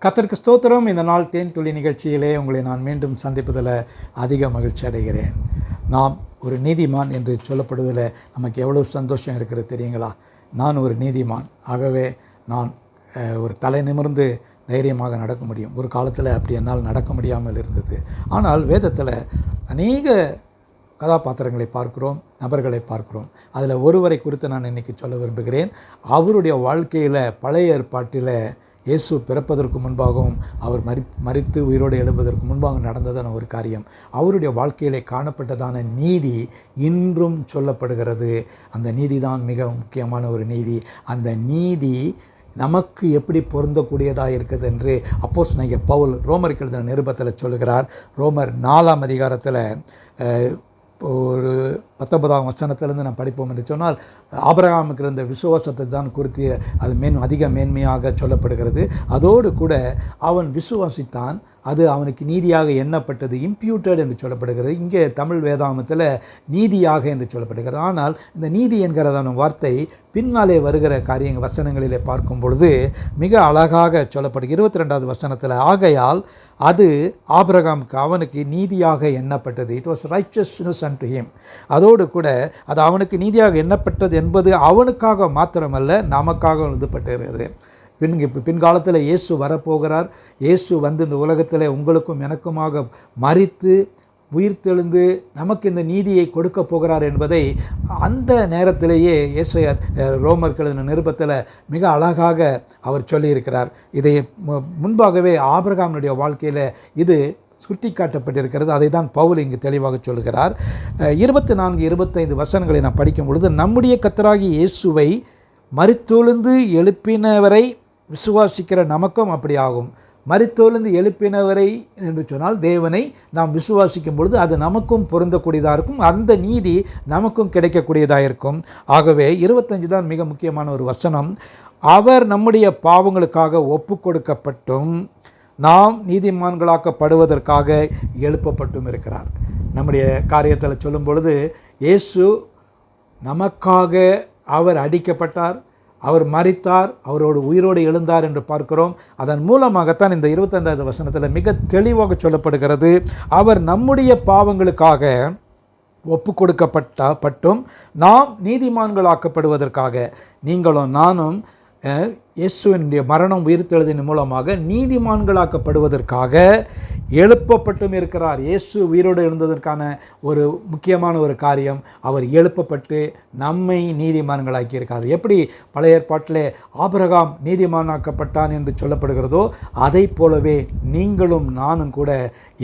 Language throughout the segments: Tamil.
கர்த்தருக்கு ஸ்தோத்திரம். இந்த நாள் தேன் துளி நிகழ்ச்சியிலே உங்களை நான் மீண்டும் சந்திப்பதில் அதிக மகிழ்ச்சி அடைகிறேன். நாம் ஒரு நீதிமான் என்று சொல்லப்படுவதில் நமக்கு எவ்வளோ சந்தோஷம் இருக்கிறது தெரியுங்களா? நான் ஒரு நீதிமான், ஆகவே நான் ஒரு தலை நிமிர்ந்து தைரியமாக நடக்க முடியும். ஒரு காலத்தில் அப்படி என்னால் நடக்க முடியாமல் இருந்தது. ஆனால் வேதத்தில் அநேக கதாபாத்திரங்களை பார்க்கிறோம், நபர்களை பார்க்கிறோம். அதில் ஒருவரை குறித்து நான் இன்றைக்கி சொல்ல விரும்புகிறேன். அவருடைய வாழ்க்கையில் பழைய ஏற்பாட்டில் இயேசு பிறப்பதற்கு முன்பாகவும் அவர் மரித்து உயிரோடு எழுப்பதற்கு முன்பாக நடந்ததான ஒரு காரியம், அவருடைய வாழ்க்கையிலே காணப்பட்டதான நீதி இன்றும் சொல்லப்படுகிறது. அந்த நீதி தான் மிக முக்கியமான ஒரு நீதி. அந்த நீதி நமக்கு எப்படி பொருந்தக்கூடியதாக இருக்குது என்று அப்போஸ்தலனாகிய பவுல் ரோமருக்கு எழுதின நிருபத்தில் சொல்லுகிறார். ரோமர் 4ஆம் அதிகாரத்தில் ஒரு 19ஆம் வசனத்திலிருந்து நான் படிப்போம் என்று சொன்னால், ஆபிரகாமுக்கு இருந்த விசுவாசத்தை தான் குறித்து அது அதிக மேன்மையாக சொல்லப்படுகிறது. அதோடு கூட அவன் விசுவாசித்தான், அது அவனுக்கு நீதியாக எண்ணப்பட்டது, இம்ப்யூட்டட் என்று சொல்லப்படுகிறது. இங்கே தமிழ் வேதாகமத்தில் நீதியாக என்று சொல்லப்படுகிறது. ஆனால் இந்த நீதி என்கிறதான வார்த்தை பின்னாலே வருகிற வசனங்களிலே பார்க்கும் பொழுது மிக அழகாக சொல்லப்படுகிறது. 22வது வசனத்தில், ஆகையால் அது ஆபிரகாமுக்கு அவனுக்கு நீதியாக எண்ணப்பட்டது. It was righteousness unto him. அதோடு கூட அது அவனுக்கு நீதியாக எண்ணப்பட்டது என்பது அவனுக்காக மாத்திரமல்ல, நமக்காக எழுதப்பட்டிருக்கிறது. பின்காலத்தில் இயேசு வரப்போகிறார். இயேசு வந்து இந்த உலகத்தில் உங்களுக்கும் எனக்குமாக மரித்து உயிர்த்தெழுந்து நமக்கு இந்த நீதியை கொடுக்க போகிறார் என்பதை அந்த நேரத்திலேயே ஏசாயா ரோமர்கள் நிருபத்தில் மிக அழகாக அவர் சொல்லியிருக்கிறார். இதை முன்பாகவே ஆபிரகாமுடைய வாழ்க்கையில் இது சுட்டி காட்டப்பட்டிருக்கிறது. அதை தான் பவுல் இங்கு தெளிவாக சொல்கிறார். 24, 25 வசனங்களை நான் படிக்கும் பொழுது, நம்முடைய கர்த்தராகிய இயேசுவை மரித்தெழுந்து எழுப்பினவரை விசுவாசிக்கிற நமக்கும் அப்படி ஆகும். மரித்தெழுந்து எழுப்பினவரை என்று சொன்னால் தேவனை நாம் விசுவாசிக்கும் பொழுது அது நமக்கும் பொருந்தக்கூடியதாக இருக்கும், அந்த நீதி நமக்கும் கிடைக்கக்கூடியதாக இருக்கும். ஆகவே 25 தான் மிக முக்கியமான ஒரு வசனம். அவர் நம்முடைய பாவங்களுக்காக ஒப்பு கொடுக்கப்பட்டும் நாம் நீதிமான்களாக்கப்படுவதற்காக எழுப்பப்பட்டும் இருக்கிறார். நம்முடைய காரியத்தில் சொல்லும் பொழுது, இயேசு நமக்காக அவர் அடிக்கப்பட்டார், அவர் மரித்தார், அவரோடு உயிரோடு எழுந்தார் என்று பார்க்கிறோம். அதன் மூலமாகத்தான் இந்த 25வது வசனத்தில் மிக தெளிவாக சொல்லப்படுகிறது, அவர் நம்முடைய பாவங்களுக்காக ஒப்பு கொடுக்கப்பட்டும் நாம் நீதிமான்களாக்கப்படுவதற்காக. நீங்களும் நானும் இயேசுவினுடைய மரணம் உயிர்த்தெழுதின் மூலமாக நீதிமான்களாக்கப்படுவதற்காக எழுப்பப்பட்டும் இருக்கிறார். இயேசு உயிரோடு எழுந்ததற்கான ஒரு முக்கியமான ஒரு காரியம், அவர் எழுப்பப்பட்டு நம்மை நீதிமான்களாக்கி இருக்கிறார். எப்படி பழைய ஏற்பாட்டிலே ஆபிரகாம் நீதிமானாக்கப்பட்டான் என்று சொல்லப்படுகிறதோ, அதை போலவே நீங்களும் நானும் கூட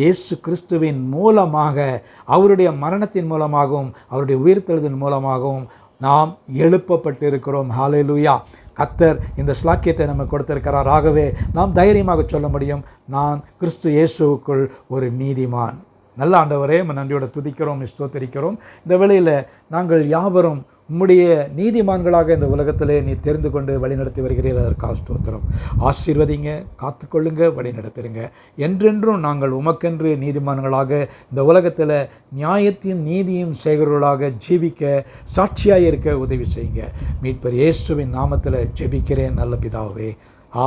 இயேசு கிறிஸ்துவின் மூலமாக, அவருடைய மரணத்தின் மூலமாகவும் அவருடைய உயிர்த்தெழுதின் மூலமாகவும் நாம் எழுப்பப்பட்டிருக்கிறோம். ஹல்லேலூயா! கர்த்தர் இந்த ஸ்லாக்கியத்தை நமக்கு கொடுத்திருக்கிறார். ஆகவே நாம் தைரியமாக சொல்ல முடியும், நான் கிறிஸ்து இயேசுவுக்குள் ஒரு நீதிமான். நல்ல ஆண்டவரே, நன்றியோடு துதிக்கிறோம், ஸ்தோத்திரிக்கிறோம். இந்த வேளையில் நாங்கள் யாவரும் உம்முடைய நீதிமான்களாக இந்த உலகத்திலே நீ தெரிந்து கொண்டு வழிநடத்தி வருகிறீர்கள், அதற்காக ஸ்தோத்திரம். ஆசீர்வதிங்க, காத்துக்கொள்ளுங்க, வழிநடத்துருங்க. என்றென்றும் நாங்கள் உமக்கென்று நீதிமான்களாக இந்த உலகத்தில் நியாயத்தையும் நீதியும் செய்கிறவர்களாக ஜீவிக்க, சாட்சியாக இருக்க உதவி செய்யுங்க. மீட்பர் இயேசுவின் நாமத்தில் ஜெபிக்கிறேன் நல்ல பிதாவே.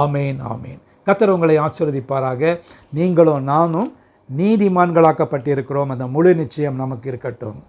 ஆமேன், ஆமேன். கர்த்தர் உங்களை ஆசீர்வதிப்பாராக. நீங்களும் நானும் நீதிமான்களாக்கப்பட்டிருக்கிறோம், அந்த முழு நிச்சயம் நமக்கு இருக்கட்டும்.